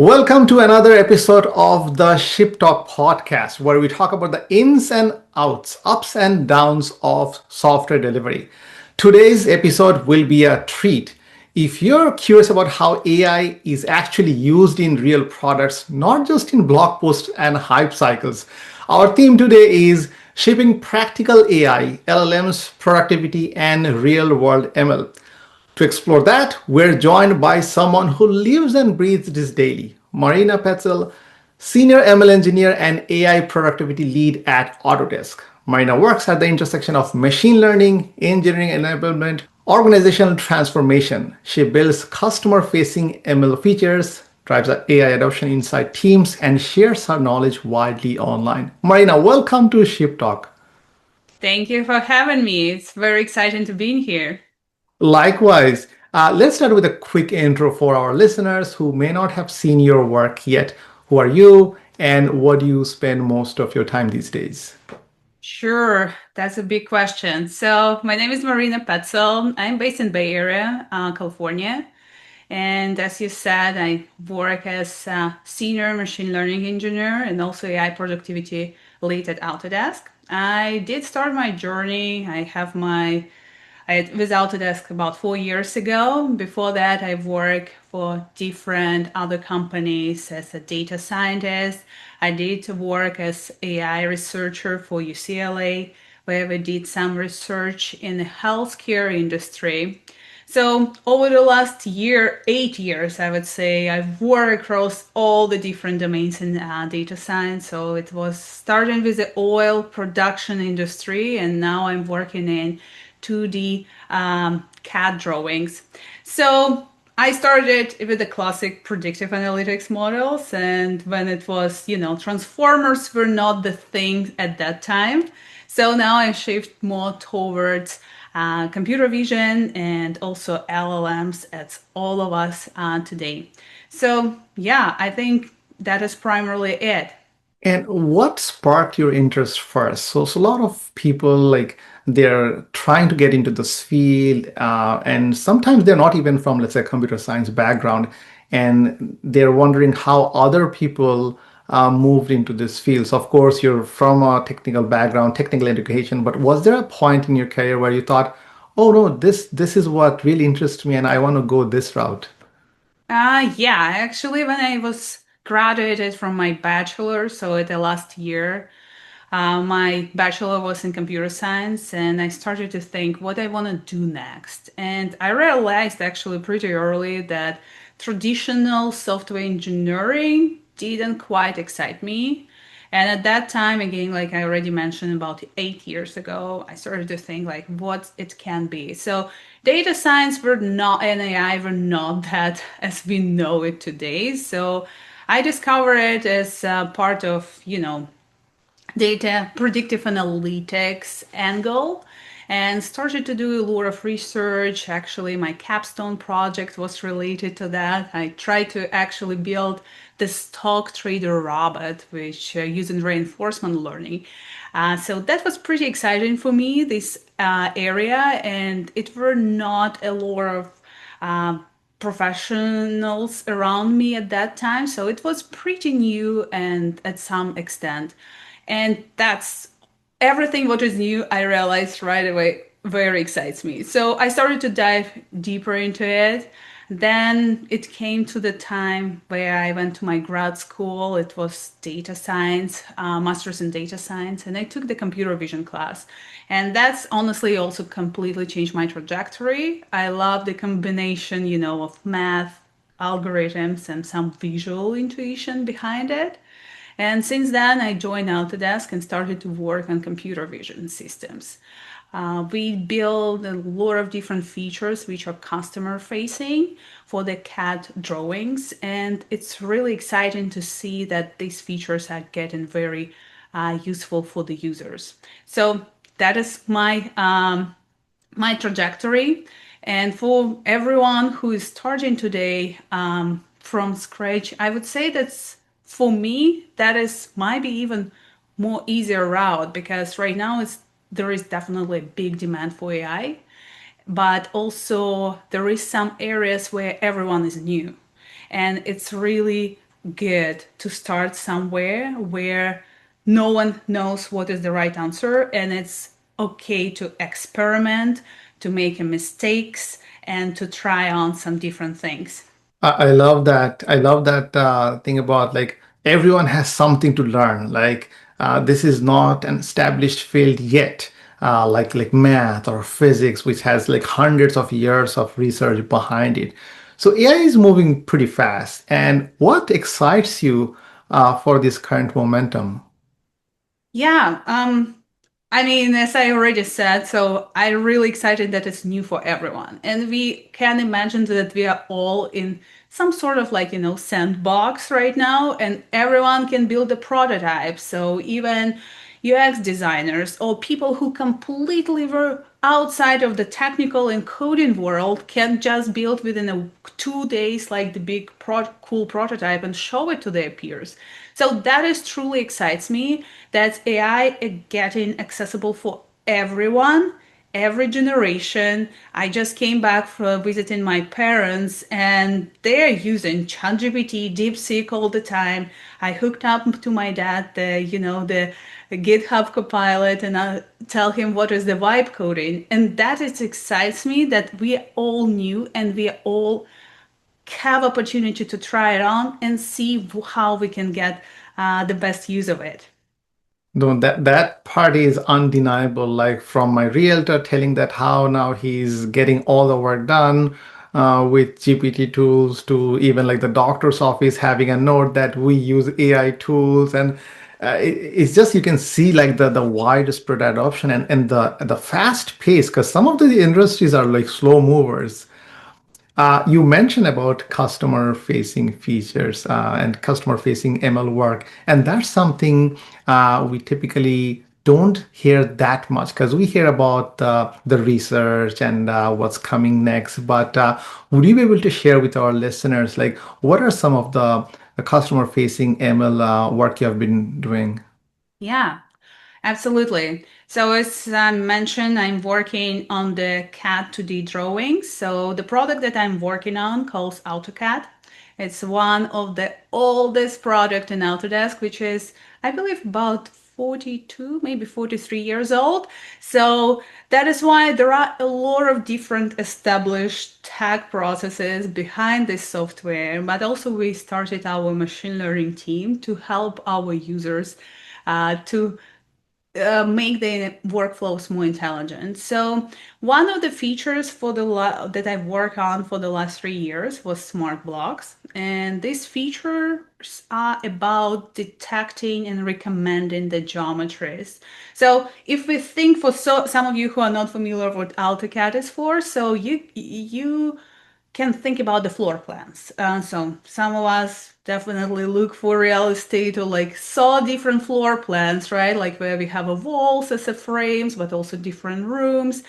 Welcome to another episode of the ShipTalk podcast, where we talk about the ins and outs, ups and downs of software delivery. Today's episode will be a treat. If you're curious about how AI is actually used in real products, not just in blog posts and hype cycles, our theme today is shipping practical AI, LLMs, productivity, and real world ML. To explore that, we're joined by someone who lives and breathes this daily, Marina Petzel, Senior ML Engineer and AI Productivity Lead at Autodesk. Marina works at the intersection of machine learning, engineering enablement, organizational transformation. She builds customer-facing ML features, drives AI adoption inside teams, and shares her knowledge widely online. Marina, welcome to ShipTalk. Thank you for having me. It's very exciting to be in here. Likewise, let's start with a quick intro for our listeners who may not have seen your work yet. Who are you and what do you spend most of your time these days? Sure, that's a big question. So my name is Marina Petzel. I'm based in Bay Area, California. And as you said, I work as a senior machine learning engineer and also AI productivity lead at Autodesk. I did start my journey. I with Autodesk about 4 years ago. Before that, I worked for different other companies as a data scientist. I did work as AI researcher for UCLA, where we did some research in the healthcare industry. So over the last 8 years, I would say I've worked across all the different domains in data science. So it was starting with the oil production industry, and now I'm working in 2D CAD drawings. So I started with the classic predictive analytics models, and when it was, transformers were not the thing at that time. So now I shift more towards computer vision and also LLMs as all of us today. So yeah, I think that is primarily it. And what sparked your interest first? So a lot of people they're trying to get into this field, and sometimes they're not even from, let's say, computer science background, and they're wondering how other people moved into this field. So of course, you're from a technical background, technical education, but was there a point in your career where you thought, "Oh no, this is what really interests me, and I want to go this route"? Yeah, actually, when I was graduated from my bachelor, so the last year, my bachelor was in computer science, and I started to think what I want to do next. And I realized actually pretty early that traditional software engineering didn't quite excite me. And at that time, again, like I already mentioned, about 8 years ago, I started to think like what it can be. So data science were not and AI were not that as we know it today. So I discovered it as part of, data predictive analytics angle and started to do a lot of research. Actually, my capstone project was related to that. I tried to actually build the stock trader robot, which using reinforcement learning. So that was pretty exciting for me, this area, and it were not a lot of professionals around me at that time. So it was pretty new and at some extent. And that's everything what is new, I realized right away very excites me. So I started to dive deeper into it. Then it came to the time where I went to my grad school. It was data science, master's in data science, and I took the computer vision class. And that's honestly also completely changed my trajectory. I love the combination, of math, algorithms, and some visual intuition behind it. And since then, I joined Autodesk and started to work on computer vision systems. We build a lot of different features which are customer facing for the CAD drawings. And it's really exciting to see that these features are getting very useful for the users. So that is my trajectory. And for everyone who is starting today from scratch, I would say that's for me, that is might be even more easier route because right now there is definitely a big demand for AI, but also there is some areas where everyone is new. And it's really good to start somewhere where no one knows what is the right answer, and it's okay to experiment, to make mistakes, and to try on some different things. I love that. I love that thing about like everyone has something to learn. Like this is not an established field yet, like math or physics, which has like hundreds of years of research behind it. So AI is moving pretty fast. And what excites you for this current momentum? Yeah, I mean, as I already said, so I'm really excited that it's new for everyone. And we can imagine that we are all in some sort of like, sandbox right now, and everyone can build a prototype. So even UX designers or people who completely were outside of the technical and coding world can just build within 2 days like the big cool prototype and show it to their peers. So that is truly excites me that AI is getting accessible for everyone, every generation. I just came back from visiting my parents and they're using ChatGPT, DeepSeek all the time. I hooked up to my dad the GitHub Copilot, and I tell him what is the vibe coding. And that it excites me that we all new and we all have opportunity to try it on and see how we can get the best use of it. No, that part is undeniable. Like from my realtor telling that how now he's getting all the work done with GPT tools to even like the doctor's office having a note that we use AI tools and it's just you can see like the widespread adoption and the fast pace because some of the industries are like slow movers. You mentioned about customer-facing features and customer-facing ML work, and that's something we typically don't hear that much because we hear about the research and what's coming next. But would you be able to share with our listeners, like, what are some of the customer-facing ML work you have been doing? Yeah, absolutely. So as I mentioned, I'm working on the CAD 2D drawings. So the product that I'm working on calls AutoCAD. It's one of the oldest product in Autodesk, which is, I believe, about 42, maybe 43 years old. So that is why there are a lot of different established tag processes behind this software. But also we started our machine learning team to help our users to make the workflows more intelligent. So one of the features that I've worked on for the last 3 years was smart blocks, and these features are about detecting and recommending the geometries. So if we think for some of you who are not familiar with what AutoCAD is for, so you can think about the floor plans. So some of us definitely look for real estate or like saw different floor plans, right? Like where we have a walls as a frames, but also different rooms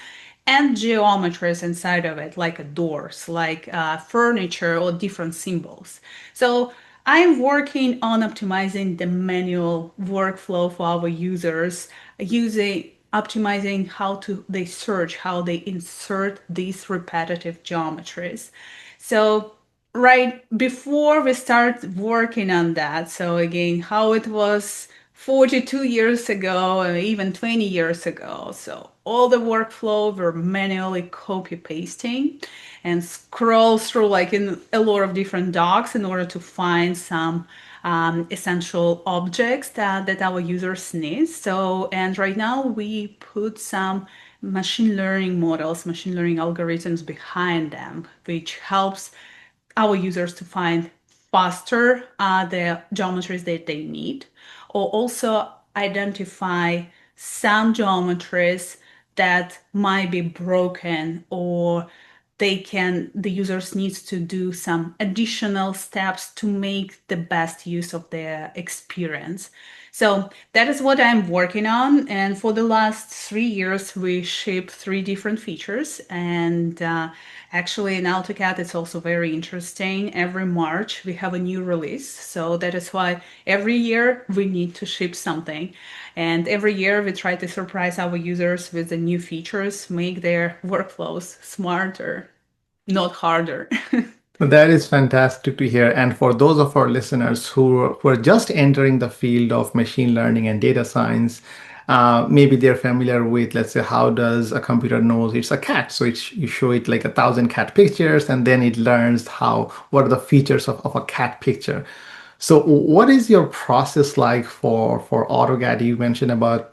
and geometries inside of it, like doors, like furniture or different symbols. So I'm working on optimizing the manual workflow for our users using optimizing how to they search, how they insert these repetitive geometries. So right before we start working on that, so again, how it was 42 years ago or even 20 years ago. So all the workflow were manually copy pasting and scroll through like in a lot of different docs in order to find some essential objects that our users need. So, and right now we put some machine learning models, machine learning algorithms behind them, which helps our users to find faster the geometries that they need, or also identify some geometries that might be broken or the users needs to do some additional steps to make the best use of their experience. So that is what I'm working on. And for the last 3 years, we ship three different features. And actually, in AutoCAD, it's also very interesting. Every March, we have a new release. So that is why every year we need to ship something. And every year we try to surprise our users with the new features, make their workflows smarter, not harder. That is fantastic to hear. And for those of our listeners who are just entering the field of machine learning and data science, maybe they're familiar with, let's say, how does a computer knows it's a cat? So you show it like 1,000 cat pictures, and then it learns what are the features of a cat picture. So what is your process like for AutoCAD? You mentioned about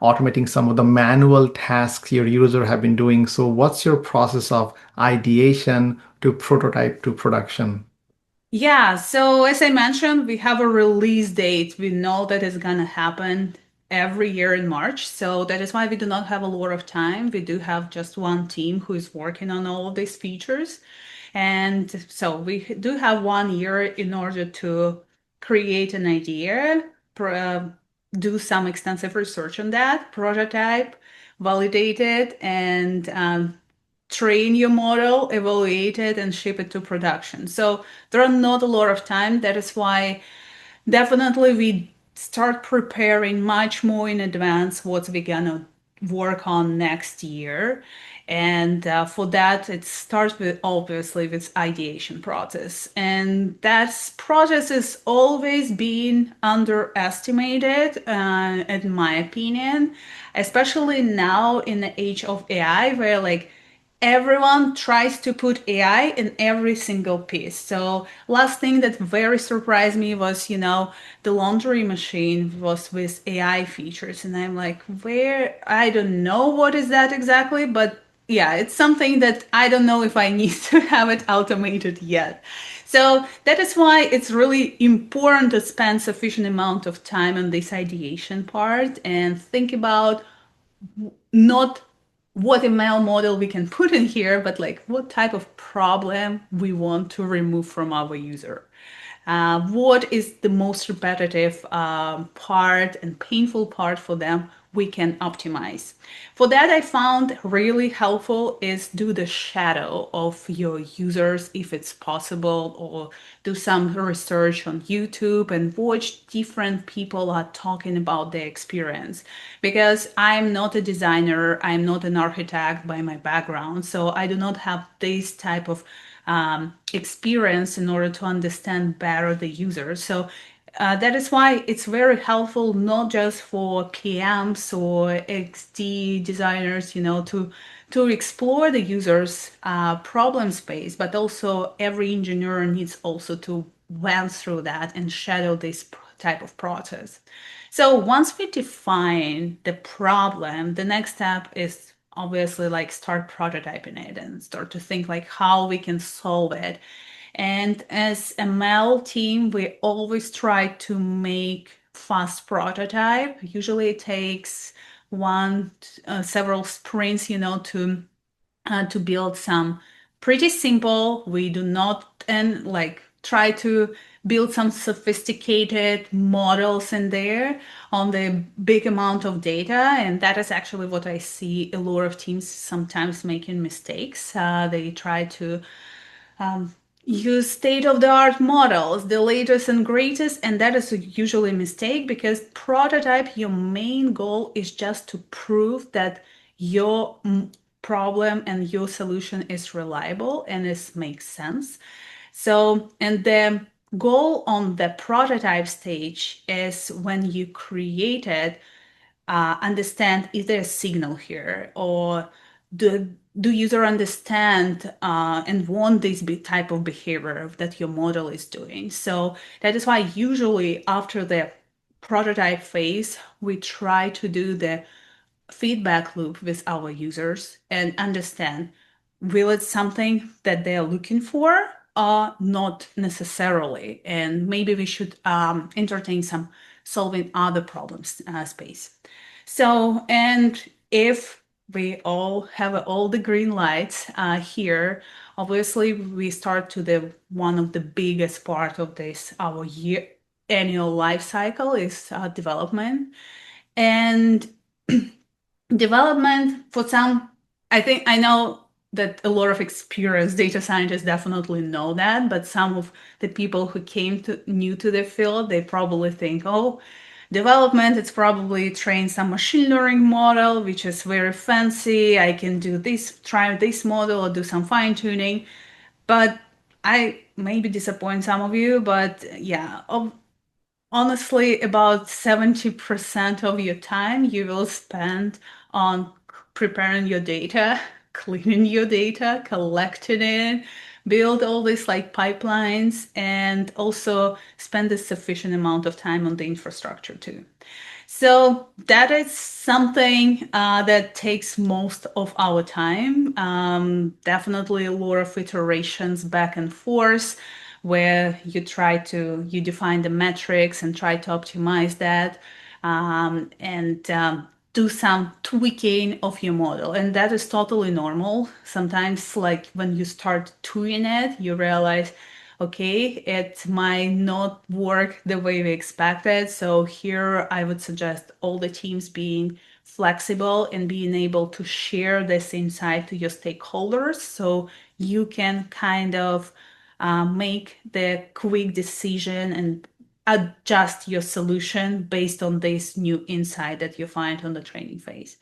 automating some of the manual tasks your user have been doing. So what's your process of ideation to prototype to production? Yeah, so as I mentioned, we have a release date. We know that it's gonna happen every year in March. So that is why we do not have a lot of time. We do have just one team who is working on all of these features. And so we do have 1 year in order to create an idea, do some extensive research on that, prototype, validate it, and train your model, evaluate it, and ship it to production. So there are not a lot of time. That is why definitely we start preparing much more in advance what we're gonna work on next year. And for that, it starts with obviously with ideation process. And that process is always being underestimated, in my opinion, especially now in the age of AI, where like everyone tries to put AI in every single piece. So last thing that very surprised me was, the laundry machine was with AI features. And I'm like, where? I don't know what is that exactly, but yeah, it's something that I don't know if I need to have it automated yet. So that is why it's really important to spend sufficient amount of time on this ideation part and think about not what ML model we can put in here, but like what type of problem we want to remove from our user. What is the most repetitive part and painful part for them we can optimize. For that, I found really helpful is do the shadow of your users if it's possible, or do some research on YouTube and watch different people are talking about their experience. Because I'm not a designer, I'm not an architect by my background, so I do not have this type of experience in order to understand better the user. So that is why it's very helpful not just for PMs or XD designers, to explore the user's problem space, but also every engineer needs also to went through that and shadow this type of process. So once we define the problem, the next step is obviously like start prototyping it and start to think like how we can solve it. And as a ML team, we always try to make fast prototype. Usually it takes several sprints, to build some pretty simple. We do not and like try to build some sophisticated models in there on the big amount of data. And that is actually what I see a lot of teams sometimes making mistakes. They try to use state-of-the-art models, the latest and greatest, and that is usually a mistake because prototype, your main goal is just to prove that your problem and your solution is reliable and it makes sense. So, and the goal on the prototype stage is when you create it, understand is there a signal here, or do user understand and want this type of behavior that your model is doing. So that is why usually after the prototype phase we try to do the feedback loop with our users and understand will it something that they're looking for or not necessarily, and maybe we should entertain some solving other problems space. So, and if we all have all the green lights here, obviously we start to the one of the biggest part of this our year annual life cycle is development. And development for some, I think I know that a lot of experienced data scientists definitely know that, but some of the people who came to new to the field, they probably think, oh, development, it's probably train some machine learning model, which is very fancy. I can do this, try this model or do some fine tuning. But I maybe disappoint some of you, but yeah, honestly, about 70% of your time you will spend on preparing your data, cleaning your data, collecting it, build all these like pipelines, and also spend a sufficient amount of time on the infrastructure too. So that is something that takes most of our time. Definitely a lot of iterations back and forth where you define the metrics and try to optimize that and do some tweaking of your model. And that is totally normal. Sometimes like when you start doing it, you realize okay, it might not work the way we expected. So here I would suggest all the teams being flexible and being able to share this insight to your stakeholders so you can kind of make the quick decision and adjust your solution based on this new insight that you find on the training phase.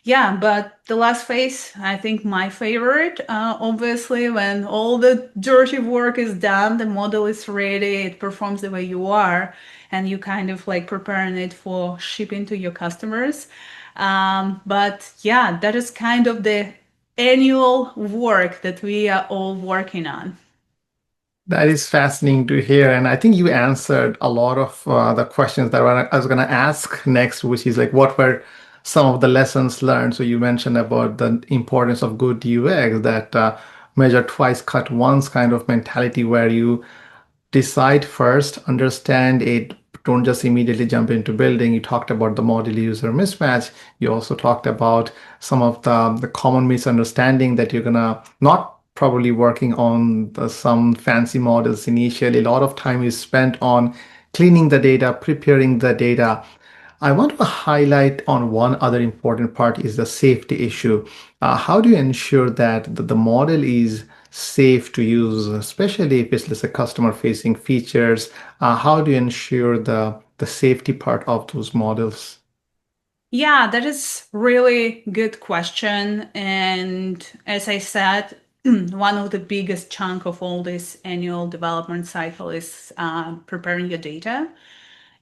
Yeah, but the last phase, I think my favorite, obviously, when all the dirty work is done, the model is ready, it performs the way you are, and you kind of like preparing it for shipping to your customers. But yeah, that is kind of the annual work that we are all working on. That is fascinating to hear. And I think you answered a lot of the questions that I was going to ask next, which is like, what were some of the lessons learned? So you mentioned about the importance of good UX, that measure twice, cut once kind of mentality where you decide first, understand it, don't just immediately jump into building. You talked about the model user mismatch. You also talked about some of the common misunderstanding that you're gonna not probably working on some fancy models initially. A lot of time is spent on cleaning the data, preparing the data. I want to highlight on one other important part is the safety issue. How do you ensure that the model is safe to use, especially if it's, let's say, customer-facing features? How do you ensure the safety part of those models? Yeah, that is really good question. And as I said, one of the biggest chunk of all this annual development cycle is preparing your data.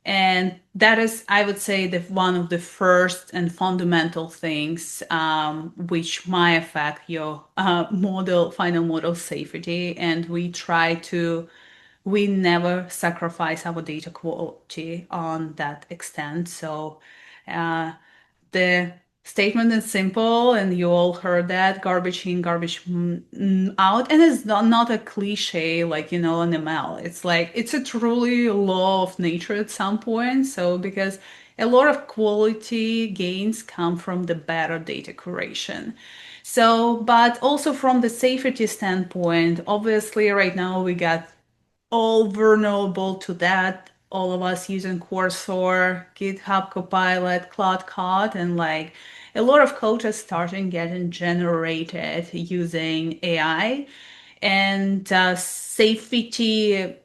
And that is, I would say, the one of the first and fundamental things which might affect your final model safety. And we never sacrifice our data quality on that extent. So uh, the statement is simple, and you all heard that garbage in, garbage out. And it's not a cliche like, an ML. It's like, it's a truly law of nature at some point. So, because a lot of quality gains come from the better data curation. So, but also from the safety standpoint, obviously, right now we got all vulnerable to that. All of us using Cursor, GitHub Copilot, Cloud Code, and like a lot of code is starting getting generated using AI. And safety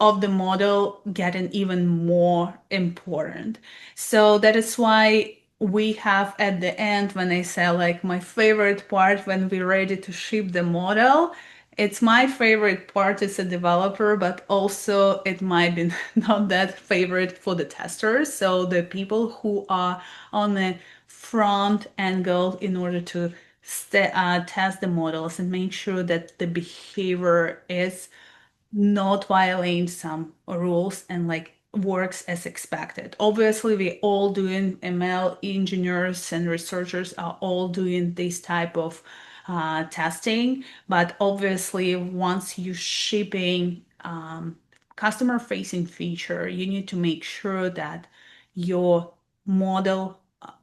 of the model getting even more important. So that is why we have at the end, when I say like my favorite part when we're ready to ship the model, it's my favorite part as a developer, but also it might be not that favorite for the testers. So the people who are on the front angle in order to test the models and make sure that the behavior is not violate some rules and like works as expected. Obviously, we all doing ML engineers and researchers are all doing this type of testing, but obviously, once you shipping customer facing feature, you need to make sure that your model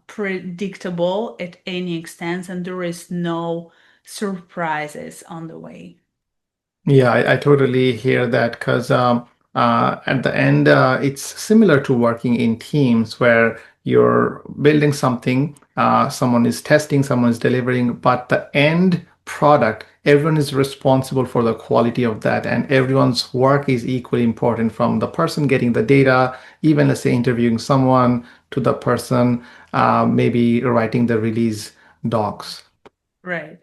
predictable at any extent and there is no surprises on the way. Yeah, I totally hear that because at the end, it's similar to working in teams where you're building something, someone is testing, someone is delivering, but the end product, everyone is responsible for the quality of that, and everyone's work is equally important from the person getting the data, even let's say interviewing someone, to the person maybe writing the release docs. Right,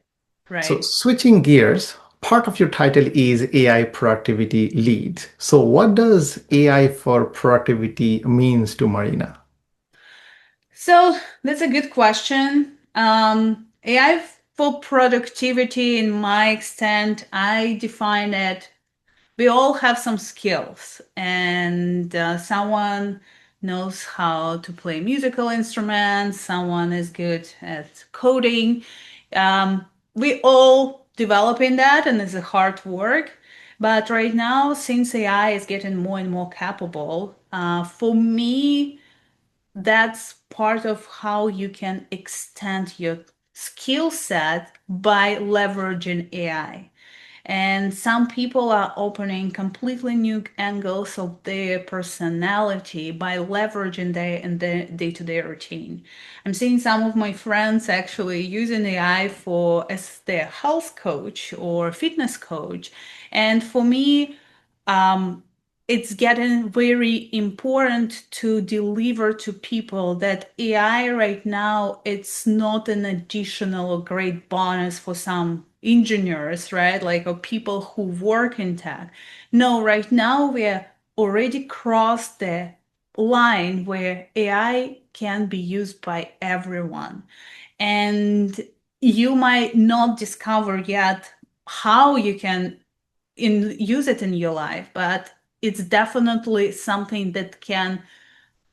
So right. switching gears, part of your title is AI productivity lead. So what does AI for productivity means to Marina? So that's a good question. AI for productivity, in my extent, I define it. We all have some skills, and someone knows how to play musical instruments, someone is good at coding. We all developing that, and it's a hard work. But right now, since AI is getting more and more capable, for me, that's part of how you can extend your skill set by leveraging AI. And some people are opening completely new angles of their personality by leveraging their in their day-to-day routine. I'm seeing some of my friends actually using AI for as their health coach or fitness coach. And for me, um, it's getting very important to deliver to people that AI right now, it's not an additional or great bonus for some engineers, right? Like or people who work in tech. No, right now we're already crossed the line where AI can be used by everyone. And you might not discover yet how you can use it in your life, but it's definitely something that can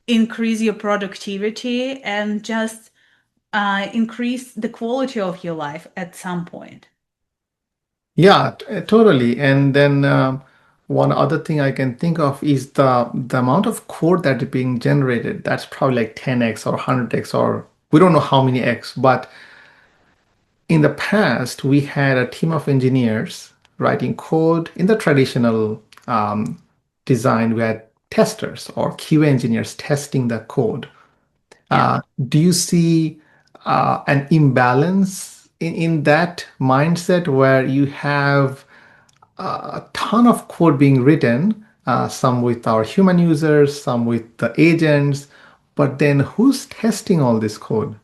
increase your productivity and just increase the quality of your life at some point. Yeah, totally. And then one other thing I can think of is the amount of code that is being generated. That's probably like 10x or 100x or we don't know how many x, but in the past, we had a team of engineers writing code in the traditional design. We had testers or QA engineers testing the code. Yeah. Do you see an imbalance in that mindset where you have a ton of code being written, some with our human users, some with the agents, but then who's testing all this code?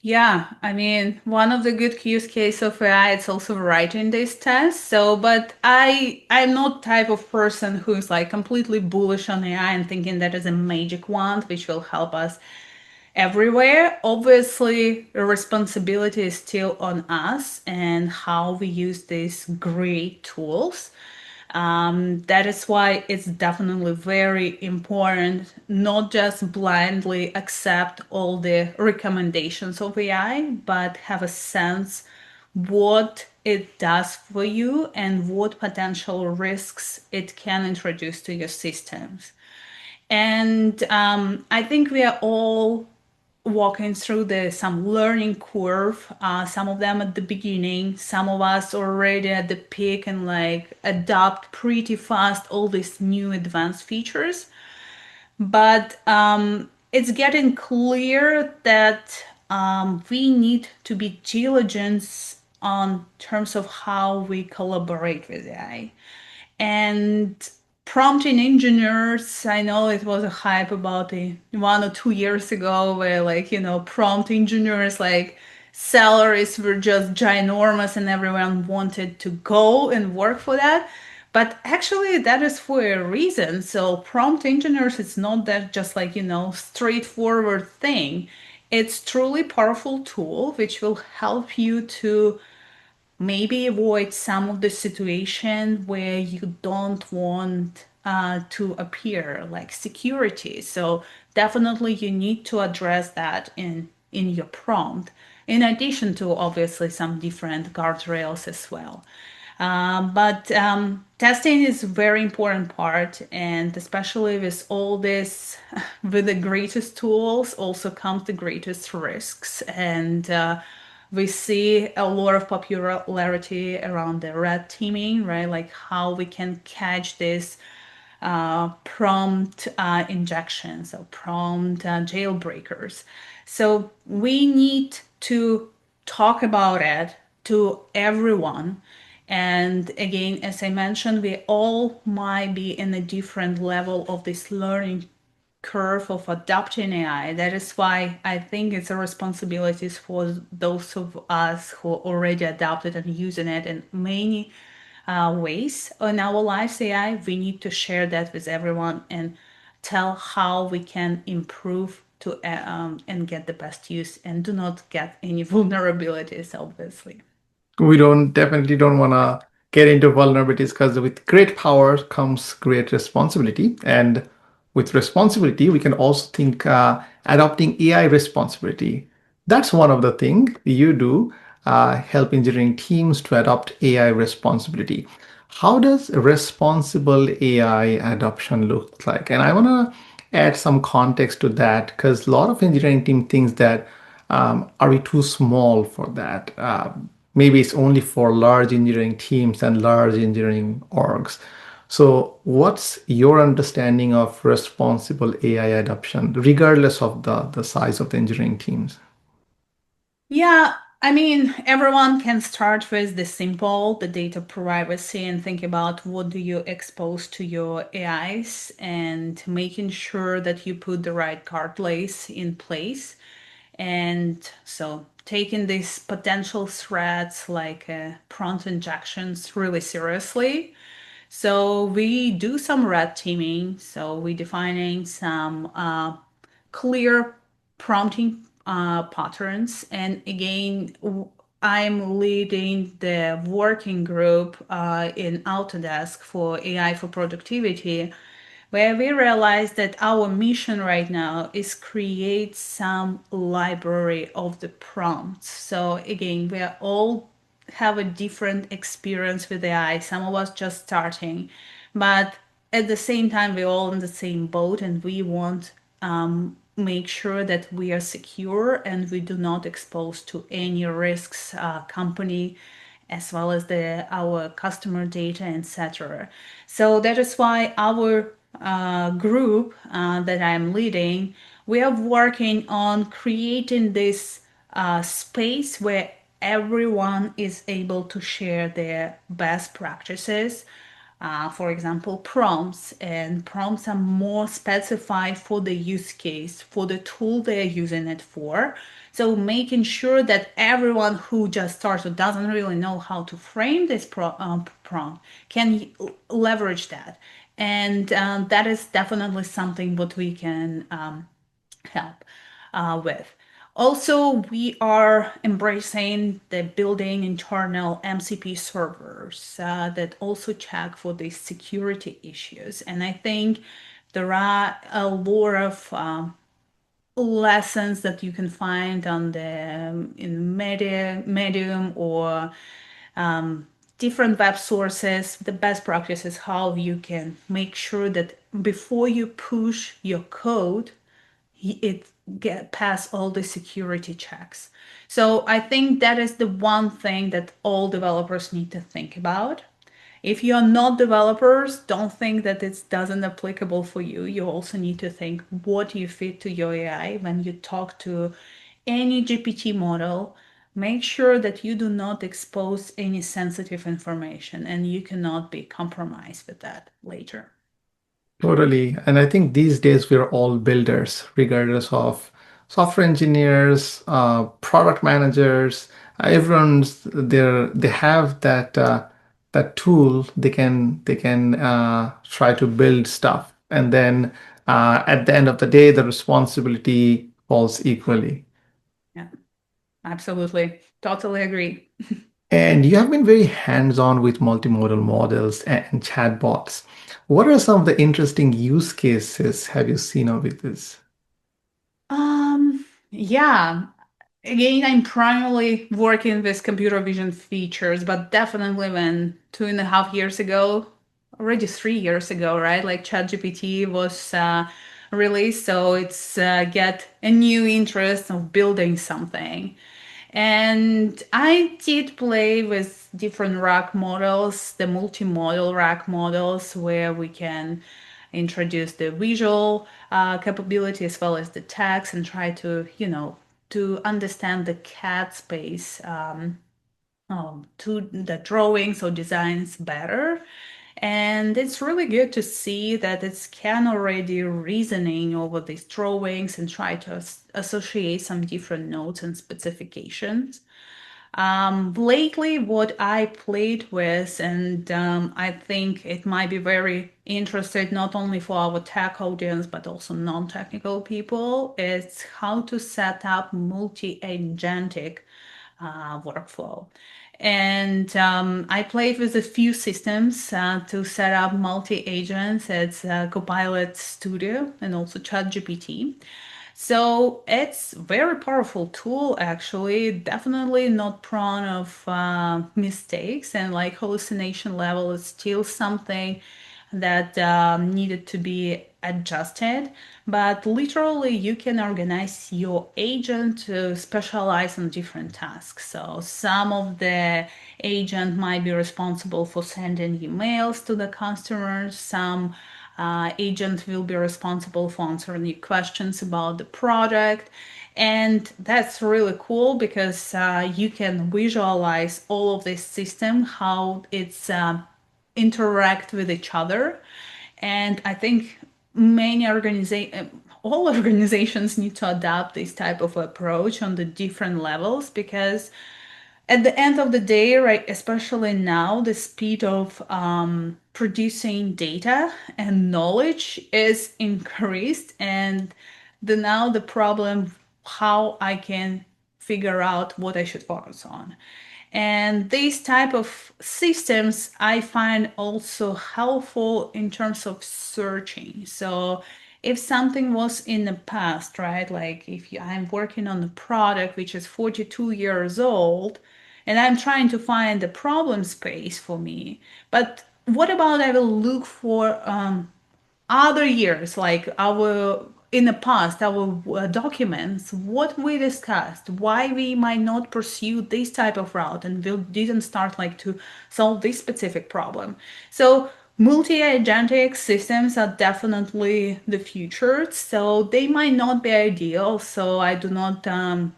Yeah, I mean, one of the good use case of AI, it's also writing these tests. So, but I'm not type of person who's like completely bullish on AI and thinking that is a magic wand which will help us everywhere. Obviously, the responsibility is still on us and how we use these great tools. That is why it's definitely very important not just blindly accept all the recommendations of AI, but have a sense what it does for you and what potential risks it can introduce to your systems. And I think we are all walking through the some learning curve. Some of them at the beginning, some of us already at the peak and like adopt pretty fast all these new advanced features. But it's getting clear that we need to be diligent on terms of how we collaborate with AI. And prompting engineers, I know it was a hype about 1 or 2 years ago where like, prompt engineers like salaries were just ginormous and everyone wanted to go and work for that. But actually that is for a reason. So prompt engineers, it's not that just like, straightforward thing. It's truly powerful tool which will help you to maybe avoid some of the situation where you don't want to appear like security. So definitely you need to address that in your prompt, in addition to obviously some different guardrails as well. But testing is a very important part, and especially with all this, with the greatest tools also comes the greatest risks. And we see a lot of popularity around the red teaming, right? Like how we can catch this prompt injections or prompt jailbreakers. So we need to talk about it to everyone. And again, as I mentioned, we all might be in a different level of this learning curve of adopting AI. That is why I think it's a responsibility for those of us who already adopted and using it in many ways in our lives. AI, we need to share that with everyone and tell how we can improve to and get the best use and do not get any vulnerabilities, obviously. We don't want to get into vulnerabilities because with great power comes great responsibility. And with responsibility, we can also think adopting AI responsibility. That's one of the things you do, help engineering teams to adopt AI responsibility. How does responsible AI adoption look like? And I want to add some context to that because a lot of engineering team thinks that are we too small for that? Maybe it's only for large engineering teams and large engineering orgs. So, what's your understanding of responsible AI adoption, regardless of the size of the engineering teams? Yeah, I mean, everyone can start with the simple, the data privacy, and think about what do you expose to your AIs and making sure that you put the right guardrails in place. And so taking these potential threats like prompt injections really seriously. So we do some red teaming. So we defining some clear prompting patterns. And again, I'm leading the working group in Autodesk for AI for productivity, where we realized that our mission right now is create some library of the prompts. So again, we are all have a different experience with AI. Some of us just starting, but at the same time, we're all in the same boat, and we want make sure that we are secure and we do not expose to any risks, company as well as our customer data, etc. So that is why our group that I'm leading, we are working on creating this space where everyone is able to share their best practices. For example, prompts, and prompts are more specified for the use case, for the tool they're using it for. So making sure that everyone who just starts or doesn't really know how to frame this prompt can leverage that. And that is definitely something what we can help with. Also, we are embracing the building internal MCP servers that also check for the security issues. And I think there are a lot of lessons that you can find on the in Medium or different web sources. The best practice is how you can make sure that before you push your code, it get past all the security checks. So I think that is the one thing that all developers need to think about. If you're not developers, don't think that it doesn't applicable for you. You also need to think what you fit to your AI when you talk to any GPT model. Make sure that you do not expose any sensitive information and you cannot be compromised with that later. Totally. And I think these days we're all builders, regardless of software engineers, product managers. Everyone's there. They have that tool. They can try to build stuff, and then at the end of the day, the responsibility falls equally. Yeah, absolutely. Totally agree. And you have been very hands-on with multimodal models and chatbots. What are some of the interesting use cases have you seen of with this? Yeah. Again, I'm primarily working with computer vision features, but definitely when 2.5 years ago, already 3 years ago, right? Like ChatGPT was released, so it's get a new interest of building something. And I did play with different rack models, the multimodal rack models, where we can introduce the visual capability as well as the text and try to, to understand the CAD space to the drawings or designs better. And it's really good to see that it's can already reasoning over these drawings and try to associate some different notes and specifications. Lately, what I played with, and I think it might be very interesting not only for our tech audience but also non-technical people, is how to set up multi-agentic workflow. And I played with a few systems to set up multi-agents. It's Copilot Studio and also ChatGPT. So it's very powerful tool actually, definitely not prone of mistakes, and like hallucination level is still something that needed to be adjusted. But literally, you can organize your agent to specialize on different tasks. So some of the agent might be responsible for sending emails to the customers. Some agent will be responsible for answering your questions about the product. And that's really cool because you can visualize all of this system, how it's interact with each other. And I think many all organizations need to adopt this type of approach on the different levels, because at the end of the day, right, especially now, the speed of producing data and knowledge is increased, and now the problem how I can figure out what I should focus on. And these type of systems I find also helpful in terms of searching. So if something was in the past, right, like if I'm working on a product which is 42 years old and I'm trying to find the problem space for me, but what about I will look for other years, like our in the past, our documents, what we discussed, why we might not pursue this type of route, and we didn't start like to solve this specific problem. So multi-agentic systems are definitely the future. So they might not be ideal. So I do not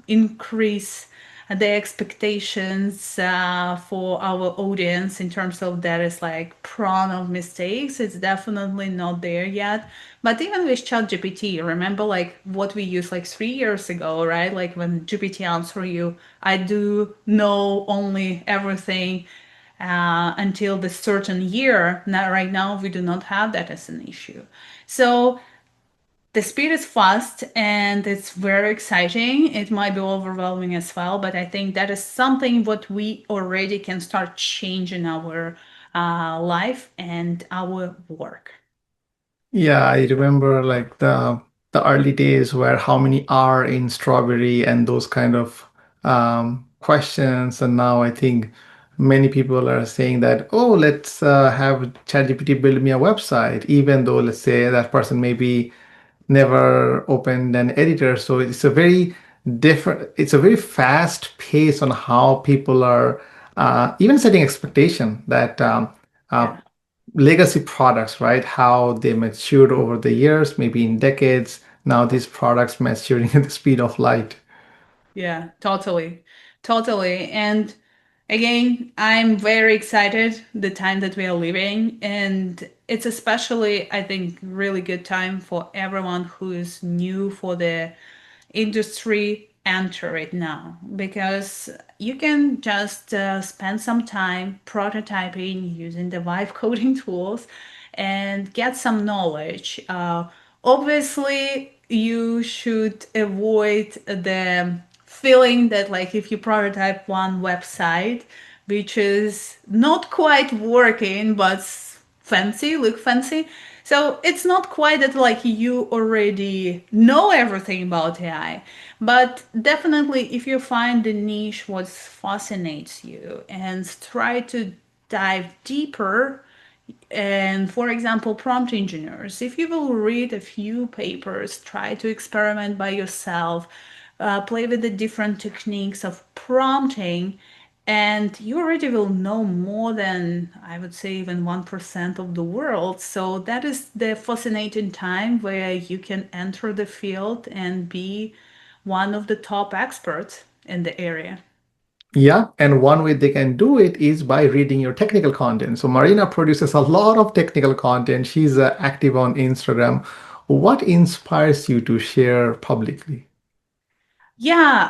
increase the expectations for our audience in terms of that is like prone of mistakes. It's definitely not there yet. But even with ChatGPT, remember like what we used like 3 years ago, right? Like when GPT answer you, I do know only everything until the certain year. Now, right now, we do not have that as an issue. So the speed is fast and it's very exciting. It might be overwhelming as well, but I think that is something what we already can start changing our life and our work. Yeah, I remember like the early days where how many are in strawberry and those kind of questions. And now I think many people are saying that, oh, let's have ChatGPT build me a website, even though let's say that person maybe never opened an editor. So it's a very fast pace on how people are even setting expectation that uh, Yeah. legacy products, right? How they matured over the years, maybe in decades. Now these products maturing at the speed of light. Yeah, totally. Totally. And again, I'm very excited the time that we are living. And it's especially, I think, really good time for everyone who is new for the industry enter it now, because you can just spend some time prototyping using the vibe coding tools and get some knowledge. Obviously, you should avoid the feeling that like if you prototype one website which is not quite working but look fancy, so it's not quite that like you already know everything about AI, but definitely if you find the niche what fascinates you and try to dive deeper. And for example, prompt engineers, if you will read a few papers, try to experiment by yourself, play with the different techniques of prompting, and you already will know more than, I would say, even 1% of the world. So that is the fascinating time where you can enter the field and be one of the top experts in the area. Yeah, and one way they can do it is by reading your technical content. So Marina produces a lot of technical content. She's active on Instagram. What inspires you to share publicly? Yeah,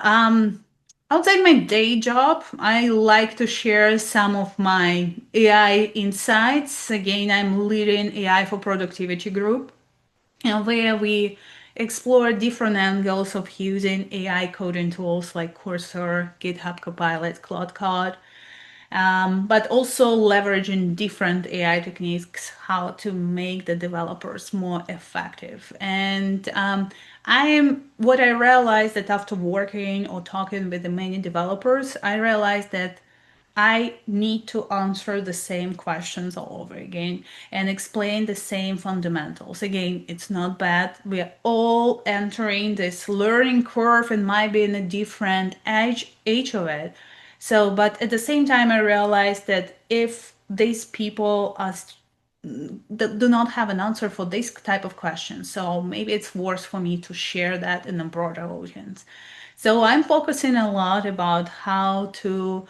outside my day job, I like to share some of my AI insights. Again, I'm leading AI for Productivity group, and where we explore different angles of using AI coding tools like Cursor, GitHub Copilot, Claude Code, but also leveraging different AI techniques, how to make the developers more effective. And what I realized that after working or talking with the many developers, I realized that I need to answer the same questions all over again and explain the same fundamentals. Again, it's not bad. We are all entering this learning curve and might be in a different age of it. So, but at the same time, I realized that if these people are that do not have an answer for this type of question. So maybe it's worth for me to share that in a broader audience. So I'm focusing a lot about how to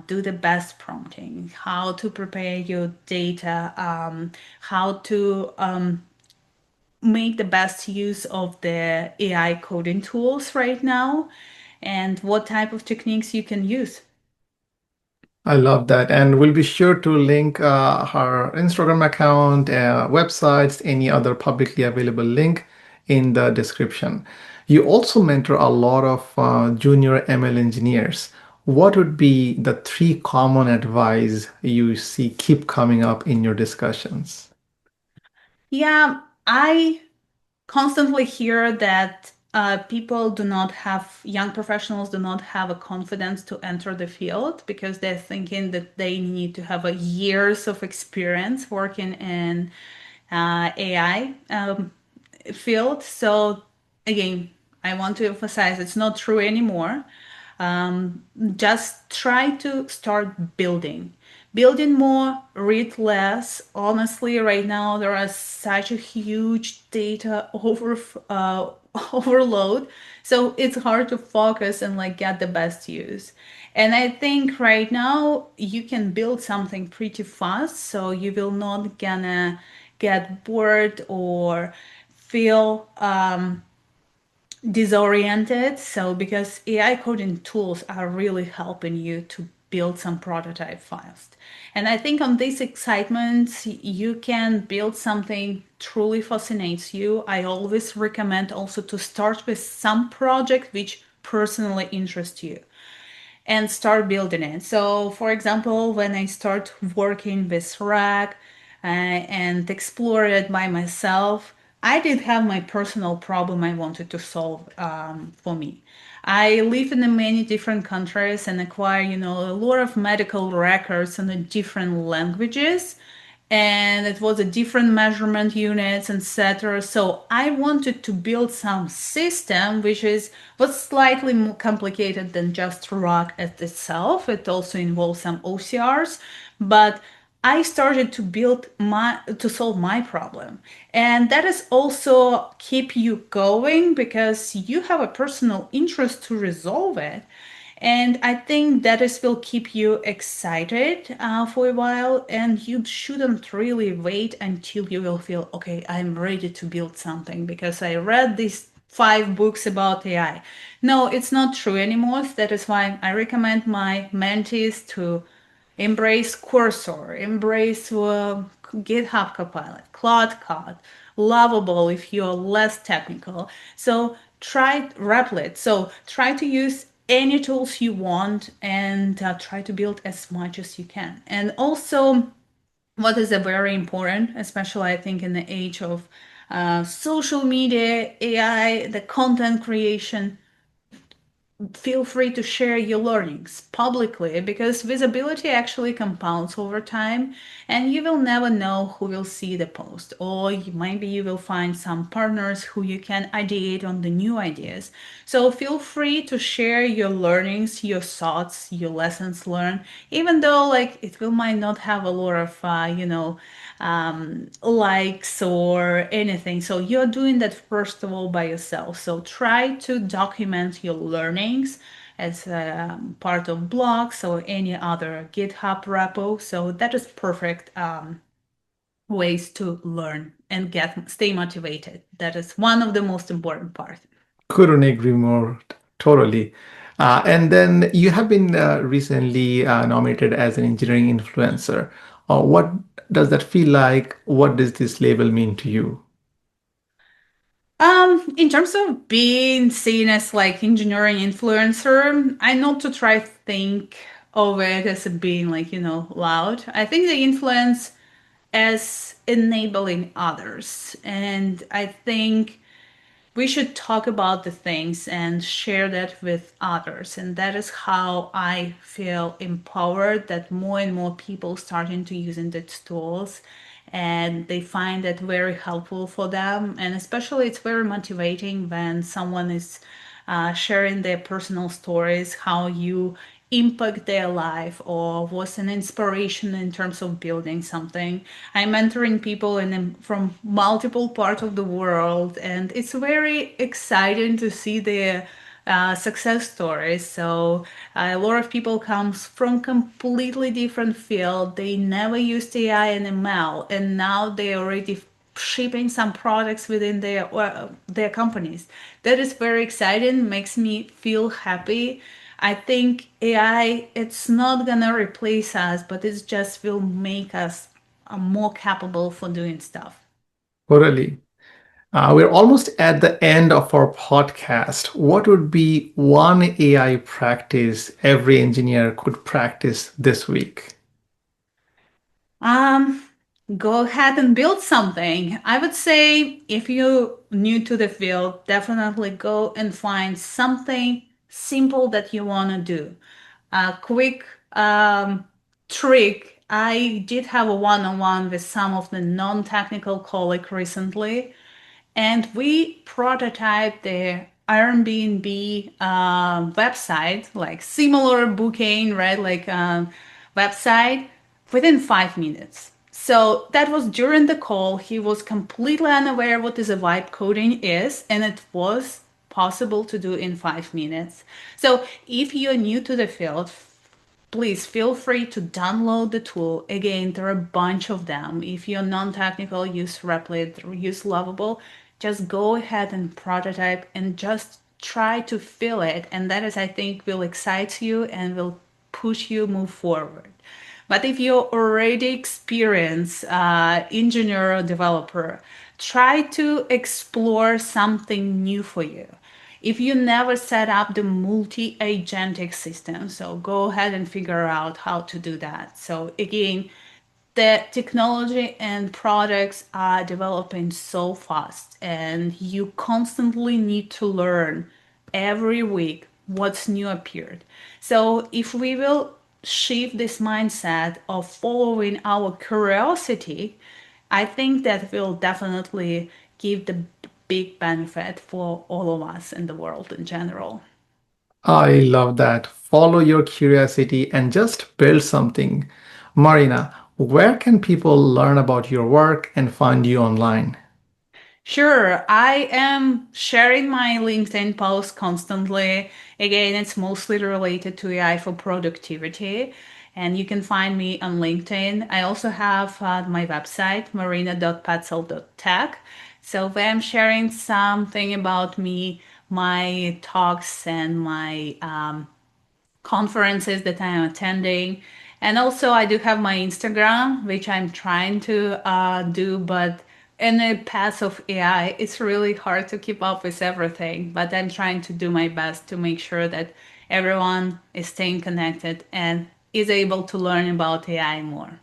do the best prompting, how to prepare your data, how to make the best use of the AI coding tools right now, and what type of techniques you can use. I love that. And we'll be sure to link her Instagram account, websites, any other publicly available link in the description. You also mentor a lot of junior ML engineers. What would be the three common advice you see keep coming up in your discussions? Yeah, I constantly hear that people do not have, young professionals do not have a confidence to enter the field because they're thinking that they need to have a years of experience working in AI field. So again, I want to emphasize it's not true anymore. Just try to start building more, read less. Honestly, right now there are such a huge data overload, so it's hard to focus and like get the best use. And I think right now you can build something pretty fast, so you will not gonna get bored or feel disoriented. So because AI coding tools are really helping you to build some prototype fast. And I think on this excitement, you can build something truly fascinates you. I always recommend also to start with some project which personally interests you and start building it. So, for example, when I start working with Rack and explore it by myself, I did have my personal problem I wanted to solve for me. I live in many different countries and acquire, a lot of medical records in the different languages, and it was a different measurement units, etc. So I wanted to build some system which is was slightly more complicated than just rock at itself. It also involves some OCRs, but I started to build my to solve my problem. And that is also keep you going because you have a personal interest to resolve it. And I think that is will keep you excited for a while, and you shouldn't really wait until you will feel, okay, I'm ready to build something because I read these 5 books about AI. No, it's not true anymore. That is why I recommend my mentees to embrace Cursor, embrace GitHub Copilot, Claude Code, Lovable if you're less technical. So try Replit. So try to use any tools you want and try to build as much as you can. And also, what is a very important, especially I think in the age of social media, AI, the content creation, feel free to share your learnings publicly because visibility actually compounds over time and you will never know who will see the post, or maybe you will find some partners who you can ideate on the new ideas. So feel free to share your learnings, your thoughts, your lessons learned, even though like it will might not have a lot of likes or anything. So you're doing that first of all by yourself. So try to document your learnings as a part of blogs or any other GitHub repo. So that is perfect ways to learn and get stay motivated. That is one of the most important part. Couldn't agree more. Totally. And then you have been recently nominated as an engineering influencer. What does that feel like? What does this label mean to you? In terms of being seen as like engineering influencer, I not to try think of it as being like, loud. I think the influence as enabling others. And I think we should talk about the things and share that with others, and that is how I feel empowered that more and more people starting to using these tools, and they find it very helpful for them. And especially it's very motivating when someone is sharing their personal stories, how you impact their life or was an inspiration in terms of building something. I'm mentoring people from multiple parts of the world, and it's very exciting to see their success stories. So a lot of people comes from completely different field. They never used AI and ML, and now they already shipping some products within their companies. That is very exciting, makes me feel happy. I think AI, it's not gonna replace us, but it just will make us more capable for doing stuff. Totally. We're almost at the end of our podcast. What would be one AI practice every engineer could practice this week? Um, Go ahead and build something. I would say if you're new to the field, definitely go and find something simple that you want to do. A quick trick. I did have a one-on-one with some of the non-technical colleagues recently, and we prototyped the Airbnb website, like similar booking, right? Like website within 5 minutes. So that was during the call. He was completely unaware what is a vibe coding is, and it was possible to do in 5 minutes. So if you're new to the field, please feel free to download the tool. Again, there are a bunch of them. If you're non-technical, use Replit, use Lovable. Just go ahead and prototype and just try to feel it. And that is, I think, will excite you and will push you move forward. But if you're already experienced engineer or developer, try to explore something new for you. If you never set up the multi-agentic system, so go ahead and figure out how to do that. So again, the technology and products are developing so fast, and you constantly need to learn every week what's new appeared. So if we will shift this mindset of following our curiosity, I think that will definitely give the big benefit for all of us in the world in general. I love that. Follow your curiosity and just build something. Marina, where can people learn about your work and find you online? Sure, I am sharing my LinkedIn posts constantly. Again, it's mostly related to AI for productivity, and you can find me on LinkedIn. I also have my website, marina.petzel.tech. So where I'm sharing something about me, my talks and my conferences that I am attending. And also, I do have my Instagram, which I'm trying to do, but in the path of AI, it's really hard to keep up with everything. But I'm trying to do my best to make sure that everyone is staying connected and is able to learn about AI more.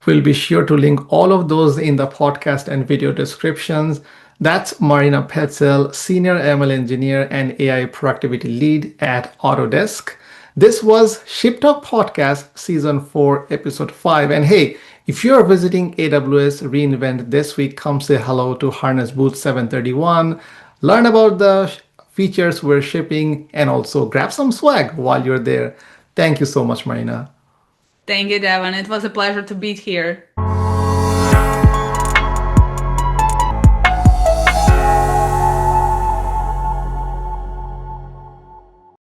We'll be sure to link all of those in the podcast and video descriptions. That's Marina Petzel, Senior ML Engineer and AI Productivity Lead at Autodesk. This was ShipTalk Podcast, Season 4, Episode 5. And hey, if you're visiting AWS reInvent this week, come say hello to Harness Booth 731. Learn about the features we're shipping and also grab some swag while you're there. Thank you so much, Marina. Thank you, Devon. It was a pleasure to be here.